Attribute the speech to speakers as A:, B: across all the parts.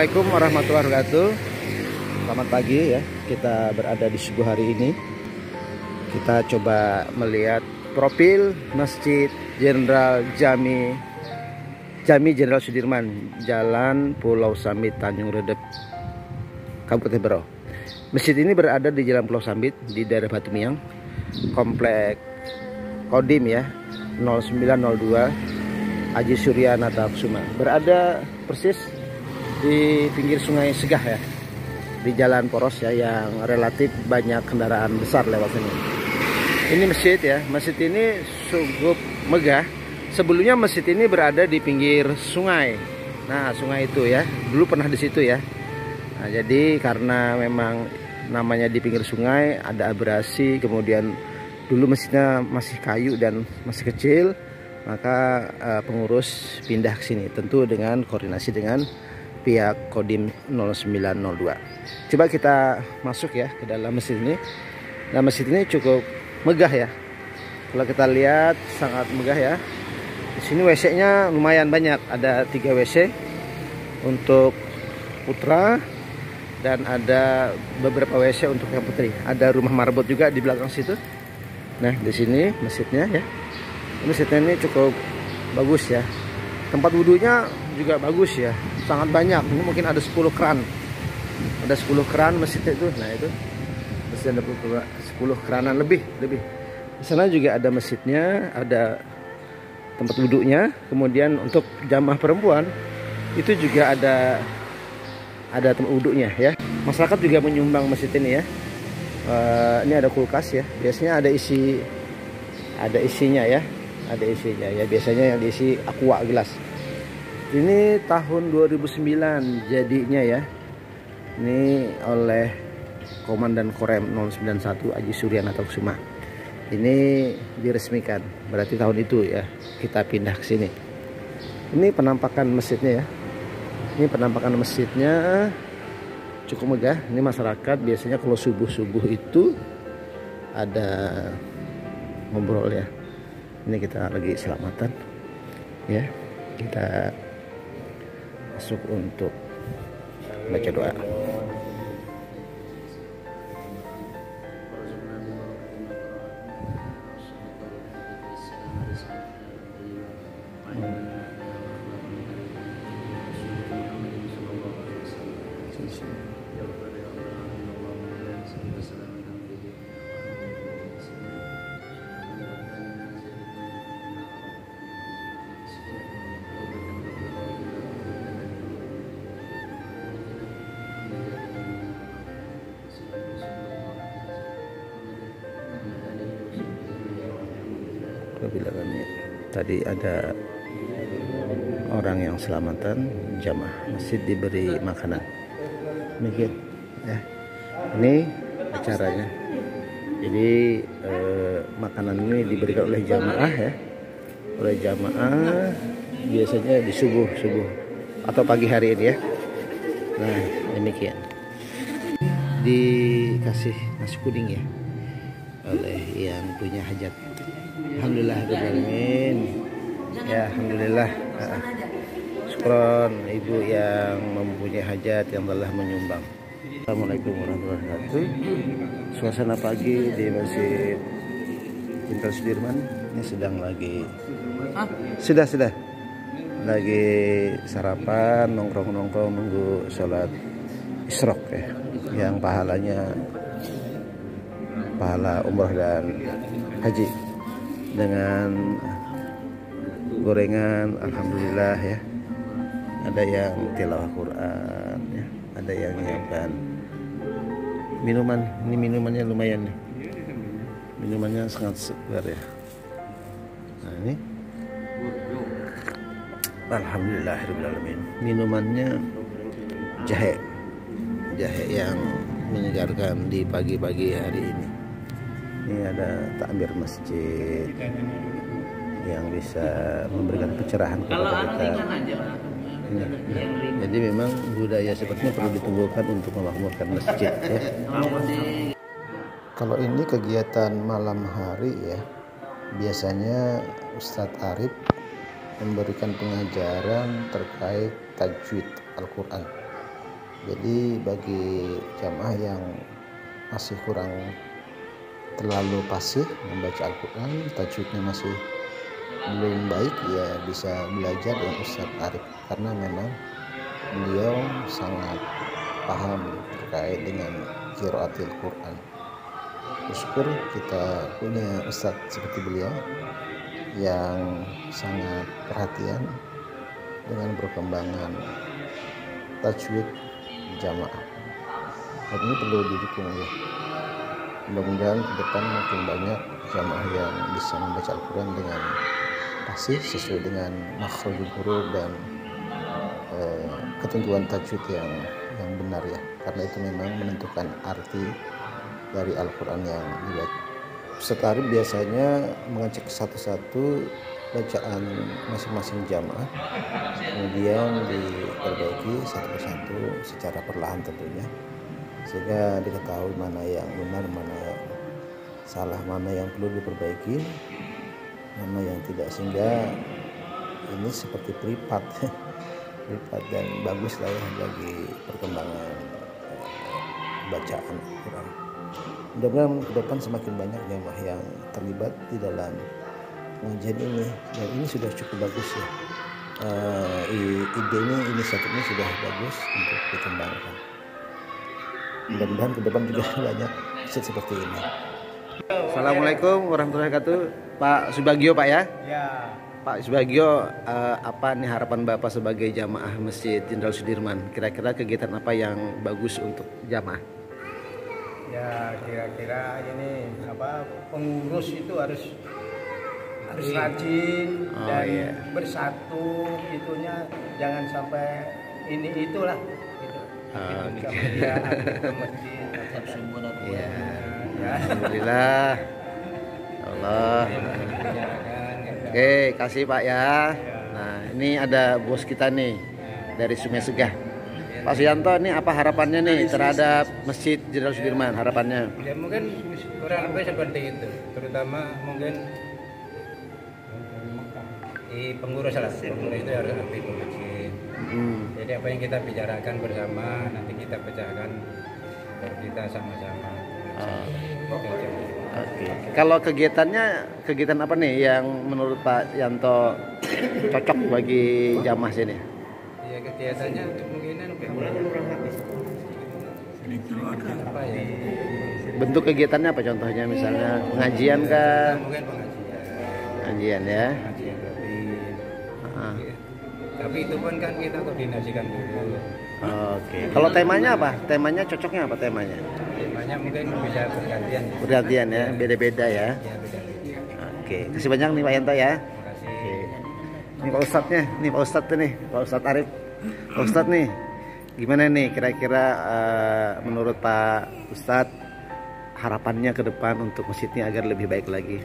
A: Assalamualaikum warahmatullahi wabarakatuh. Selamat pagi ya. Kita berada di subuh hari ini. Kita coba melihat profil Masjid Jenderal Jami Jenderal Sudirman, Jalan Pulau Sambit, Tanjung Redep, Kabupaten Berau. Masjid ini berada di Jalan Pulau Sambit di daerah Batu Miang, Komplek Kodim ya, 0902 Haji Suryanata Kusuma. Berada persis di pinggir Sungai Segah ya, di jalan poros ya, yang relatif banyak kendaraan besar lewat sini. Ini masjid ya, masjid ini cukup megah. Sebelumnya masjid ini berada di pinggir sungai. Nah, sungai itu ya, dulu pernah di situ ya. Nah, jadi karena memang namanya di pinggir sungai, ada abrasi, kemudian dulu masjidnya masih kayu dan masih kecil, maka pengurus pindah ke sini, tentu dengan koordinasi dengan pihak Kodim 0902. Coba kita masuk ya ke dalam masjid ini. Nah, masjid ini cukup megah ya. Kalau kita lihat sangat megah ya. Di sini WC-nya lumayan banyak, ada 3 WC untuk putra dan ada beberapa WC untuk yang putri. Ada rumah marbot juga di belakang situ. Nah, di sini masjidnya ya. Masjidnya ini cukup bagus ya. Tempat wudhunya juga bagus ya, sangat banyak. Ini mungkin ada 10 keran. Ada 10 keran masjid itu. Nah, itu masjid ada 10 keranan lebih. Di sana juga ada masjidnya, ada tempat wudhunya. Kemudian untuk jamaah perempuan itu juga ada tempat wudhunya ya. Masyarakat juga menyumbang masjid ini ya. Ini ada kulkas ya. Biasanya ada isinya ya. Ada isinya ya, biasanya yang diisi aqua gelas. Ini tahun 2009 jadinya ya. Ini oleh Komandan Korem 091 Haji Suryanata Kusuma. Ini diresmikan, berarti tahun itu ya kita pindah ke sini. Ini penampakan masjidnya ya. Ini penampakan masjidnya cukup megah. Ini masyarakat biasanya kalau subuh-subuh itu ada ngobrol ya. Ini kita lagi selamatan ya, kita masuk untuk baca doa. Bilangnya tadi ada orang yang selamatan, jamaah masjid diberi makanan. Demikian ya. Ini acaranya. Jadi makanan ini diberikan oleh jamaah ya. Oleh jamaah biasanya di subuh atau pagi hari ini ya. Nah, demikian. Dikasih nasi kuning ya oleh yang punya hajat. Alhamdulillahirrahmanirrahim. Ya, alhamdulillah. Syukron ibu yang mempunyai hajat yang telah menyumbang. Assalamualaikum warahmatullahi wabarakatuh. Suasana pagi di Masjid Jenderal Sudirman. Ini sedang lagi sudah lagi sarapan, nongkrong nunggu sholat isyraq ya, yang pahalanya pahala umroh dan haji, dengan gorengan. Alhamdulillah ya, ada yang tilawah Quran ya, ada yang menyiapkan minuman. Ini minumannya lumayan nih, minumannya sangat segar ya. Nah, ini alhamdulillahirrahmanirrahim, minumannya jahe yang menyegarkan di pagi-pagi hari ini. Ini ada takbir masjid yang bisa memberikan pencerahan kepada kita. Ini. Jadi memang budaya seperti ini perlu ditumbuhkan untuk memakmurkan masjid ya. Kalau ini kegiatan malam hari ya, biasanya Ustadz Arif memberikan pengajaran terkait tajwid Al-Quran. Jadi bagi jamaah yang masih kurang terlalu fasih membaca Al-Quran, tajwidnya masih belum baik, ya bisa belajar dengan Ustadz Arif, karena memang beliau sangat paham terkait dengan qiraatil Quran. Bersyukur kita punya Ustadz seperti beliau yang sangat perhatian dengan perkembangan tajwid jamaah. Dan ini perlu didukung ya. Mudah-mudahan ke depan makin banyak jamaah yang bisa membaca Al-Quran dengan fasih sesuai dengan makhrajul huruf dan ketentuan tajwid yang benar ya. Karena itu memang menentukan arti dari Al-Quran yang dibaca. Ustadz Arif biasanya mengecek satu-satu bacaan masing-masing jamaah, kemudian diperbaiki satu persatu secara perlahan tentunya, sehingga diketahui mana yang benar, mana yang salah, mana yang perlu diperbaiki, mana yang tidak, sehingga ini seperti privat dan bagus lah ya bagi perkembangan bacaan Al-Quran. Mudah-mudahan ke depan semakin banyak jamaah yang terlibat di dalam pengajian ini, dan ini sudah cukup bagus ya. Idenya, inisiatifnya sudah bagus untuk dikembangkan. Mudah-mudahan ke depan juga banyak masjid seperti ini. Assalamualaikum warahmatullahi wabarakatuh. Pak Subagio, Pak ya?
B: Ya.
A: Pak Subagio, apa nih harapan Bapak sebagai jamaah Masjid Jenderal Sudirman? Kira-kira kegiatan apa yang bagus untuk jamaah?
B: Ya, kira-kira ini pengurus itu harus rajin dan bersatu, itunya jangan sampai itulah gitu. Ya,
A: Alhamdulillah. Allah. Oke, kasih Pak ya. Nah, ini ada bos kita nih dari Sungai Segah. Pak Suyanto, ini apa harapannya nih terhadap Masjid Jenderal Sudirman? Harapannya?
B: Ya mungkin kurang lebih seperti itu, terutama mungkin pengurus itu harus aktif masjid. Jadi apa yang kita bicarakan bersama nanti kita pecahkan, kita sama-sama.
A: Oke. Kalau kegiatan apa nih yang menurut Pak Yanto cocok bagi jamaah sini?
B: Ya, kegiatannya kemungkinan apa ya?
A: Bentuk kegiatannya apa contohnya, misalnya pengajian kah?
B: Mungkin pengajian.
A: Pengajian ya.
B: Pengajian tapi itu pun kan kita koordinasikan dulu.
A: Oke. Kalau temanya apa? Temanya cocoknya apa temanya?
B: Temanya mungkin bisa bergantian.
A: Bergantian ya, beda-beda ya.
B: Ya, beda-beda.
A: Oke. Kasih banyak nih Pak Yanto ya.
B: Terima kasih.
A: Oke. Ini Pak Ustadznya, nih Pak Ustadz nih, Pak Ustadz Arif. Pak Ustadz nih, gimana nih kira-kira menurut Pak Ustadz harapannya ke depan untuk masjidnya agar lebih baik lagi?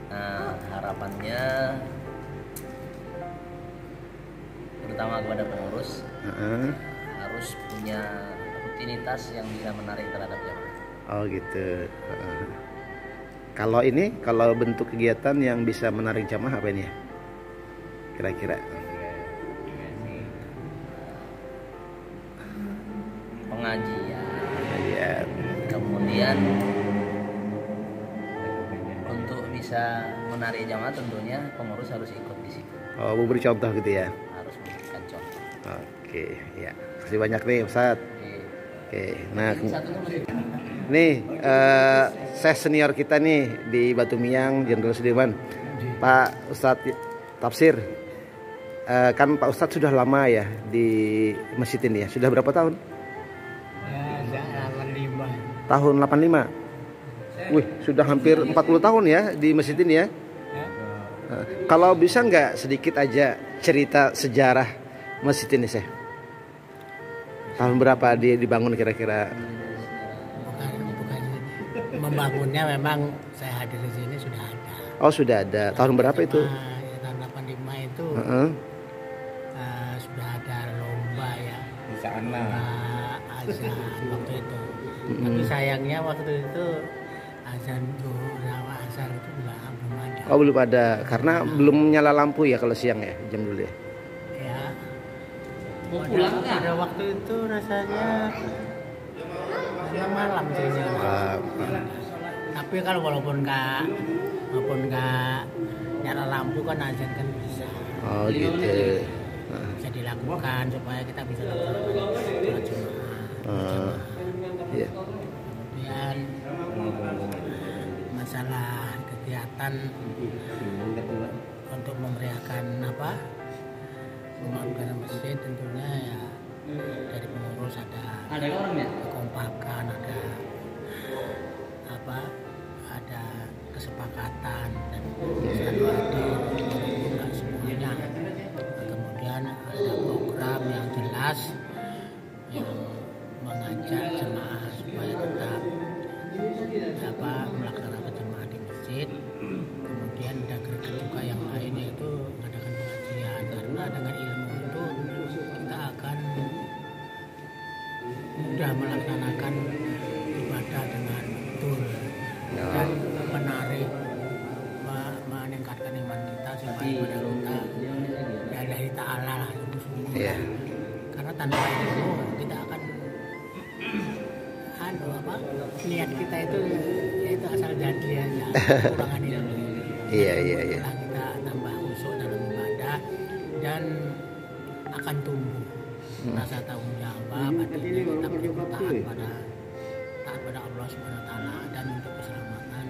C: Nah, harapannya terutama kepada pengurus harus punya rutinitas yang bisa menarik terhadap jamaah.
A: Oh gitu. Kalau bentuk kegiatan yang bisa menarik jamaah apa ini ya? Kira-kira?
C: Pengajian. Kemudian untuk bisa menarik jamaah tentunya pengurus harus ikut di situ.
A: Oh, memberi contoh gitu ya?
C: Harus memberikan contoh.
A: Oke, ya. Kasih banyak nih Ustadz. Oke, nah nih saya senior kita nih di Batu Miang Jenderal Sudirman, Pak Ustadz Tafsir. Kan Pak Ustadz sudah lama ya di masjid ini ya. Sudah berapa tahun? Tahun 85. Wih, sudah hampir 40 tahun ya di masjid ini ya. Kalau bisa nggak sedikit aja cerita sejarah masjid ini, Syekh? Tahun berapa dia dibangun kira-kira?
D: Bukan membangunnya, memang saya hadir di sini sudah ada.
A: Oh, sudah ada. Tahun berapa itu?
D: Tahun 85 itu sudah ada lomba ya.
B: Di sana.
D: Azan waktu itu. Tapi sayangnya waktu itu azan zuhur sama asar itu belum ada.
A: Oh, belum ada karena belum nyala lampu ya kalau siang ya, jam dulu ya.
D: Ya.
C: Mau pulang nggak?
D: Pada waktu itu rasanya malam sih. Tapi kalau walaupun nggak nyala lampu kan azan kan bisa.
A: Oh gitu.
D: Bisa dilakukan supaya kita bisa laksanakan sholat Jumat.
A: Iya.
D: Kemudian masalah kegiatan untuk memeriahkan pembangunan masjid tentunya ya dari pengurus ada
C: orangnya?
D: kekompakan, ada kesepakatan dan satu hadir walaupun nggak semuanya. Kemudian ada program yang jelas yang mengajak jemaah supaya tetap melaksanakan jemaah di masjid. Kemudian ada gerakan juga yang lain yaitu mengadakan pengajian, karena dengan ilmu itu kita akan mudah melaksanakan ibadah dengan betul dan meningkatkan iman kita supaya ibadah kita ya dari Ta'ala lah sungguh-sungguh. Karena tanpa ilmu kita akan niat kita itu yaitu asal jadi aja, kekurangan ilmu.
A: Iya.
D: Kita tambah khusyuk dalam ibadah dan akan tumbuh rasa tanggung jawab, artinya kita bersyukur taat pada Allah Subhanahu wa taala dan untuk keselamatan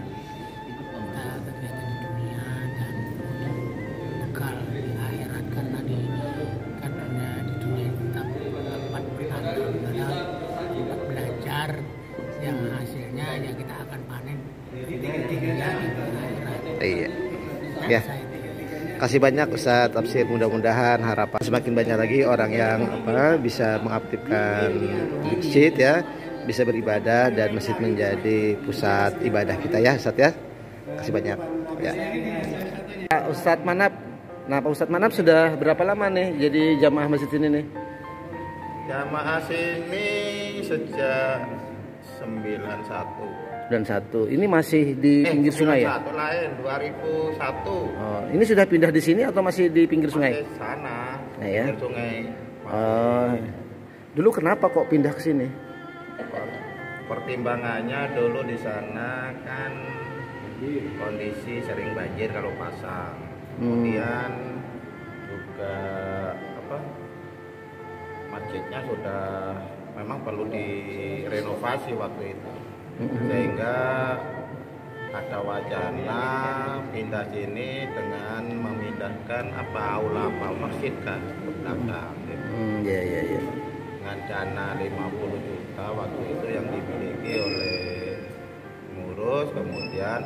D: kita kegiatan di dunia dan untuk bekal di akhirat, karena di dunia kita tempat bertanam, tempat belajar yang hasilnya ya kita akan panen tinggi-tingginya di akhirat.
A: Iya. Ya. Kasih banyak Ustaz Tafsir, mudah-mudahan harapan semakin banyak lagi orang yang bisa mengaktifkan masjid ya, bisa beribadah dan masjid menjadi pusat ibadah kita ya Ustaz ya. Kasih banyak ya. Ustaz Manap. Nah, Pak Ustaz Manap sudah berapa lama nih jadi jamaah masjid ini nih?
E: Jamaah sini sejak 91.
A: Ini masih di pinggir sungai ya?
E: Satu lain 2001.
A: Oh, ini sudah pindah di sini atau masih di pinggir sungai?
E: Masih sana.
A: Nah, ya.
E: Pinggir sungai.
A: Dulu kenapa kok pindah ke sini?
E: Pertimbangannya dulu di sana kan kondisi sering banjir kalau pasang. Kemudian juga masjidnya sudah memang perlu direnovasi waktu itu. Sehingga ada wacana pindah sini dengan memindahkan aula masjid kan ke belakang.
A: Iya.
E: Dengan dana 50 juta waktu itu yang dimiliki oleh pengurus, kemudian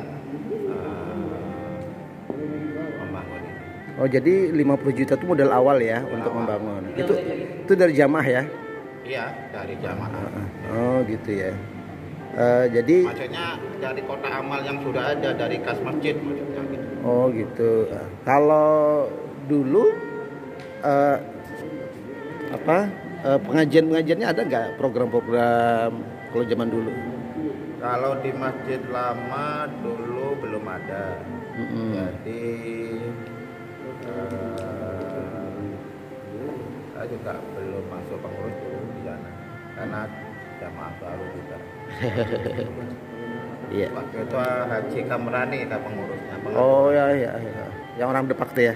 E: membangun ini.
A: Oh, jadi 50 juta itu modal awal ya untuk membangun. Itu dari jamaah ya?
E: Iya, dari jamaah.
A: Oh, gitu ya. Jadi
E: maksudnya dari kota amal yang sudah ada, dari kas masjid maksudnya gitu.
A: Oh gitu. Kalau dulu pengajiannya ada nggak program-program kalau zaman dulu?
E: Kalau di masjid lama dulu belum ada. Jadi saya juga belum masuk pengurus dulu di sana karena jamaah baru juga.
A: Iya.
E: Waktu itu Haji Kamrani pengurusnya.
A: Oh ya. Yang orang Depak tuh ya?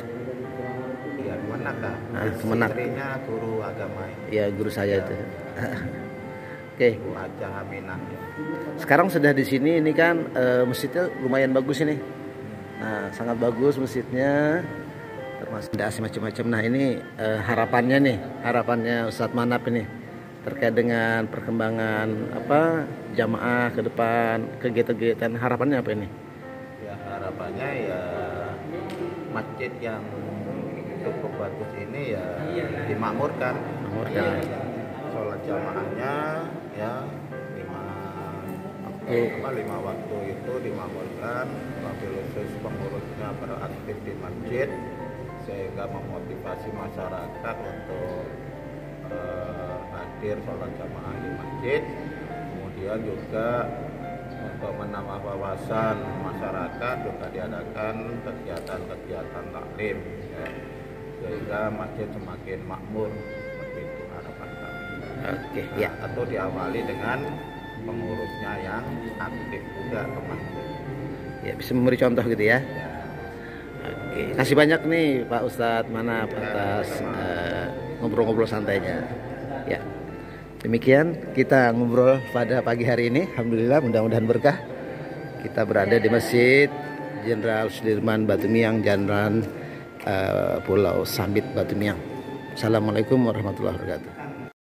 E: Iya, Kemenak kan.
A: Kemenak.
E: Istrinya guru agama.
A: Iya, guru saya itu. Oke.
E: Haja Aminah.
A: Sekarang sudah di sini, ini kan masjidnya lumayan bagus ini. Nah, sangat bagus masjidnya. Termasuk ada macam-macam. Nah, ini harapannya Ustadz Manap ini terkait dengan perkembangan jamaah ke depan, kegiatan-kegiatan, harapannya apa ini?
E: Ya, harapannya ya masjid yang cukup bagus ini ya dimakmurkan. Sholat jamaahnya ya 5 waktu itu dimakmurkan, wabil khusus pengurusnya beraktif di masjid sehingga memotivasi masyarakat untuk hadir sholat jamaah di masjid. Kemudian juga untuk menambah wawasan masyarakat juga diadakan kegiatan-kegiatan taklim ya, sehingga masjid semakin makmur seperti itu.
A: Oke, ya.
E: Atau diawali dengan pengurusnya yang aktif juga teman.
A: Ya, bisa memberi contoh gitu ya. Oke, kasih banyak nih Pak Ustadz Manap atas ngobrol-ngobrol santainya. Ya, demikian kita ngobrol pada pagi hari ini. Alhamdulillah, mudah-mudahan berkah. Kita berada di Masjid Jenderal Sudirman Batumiang, Jalan Pulau Sambit Batumiang. Assalamualaikum warahmatullahi wabarakatuh.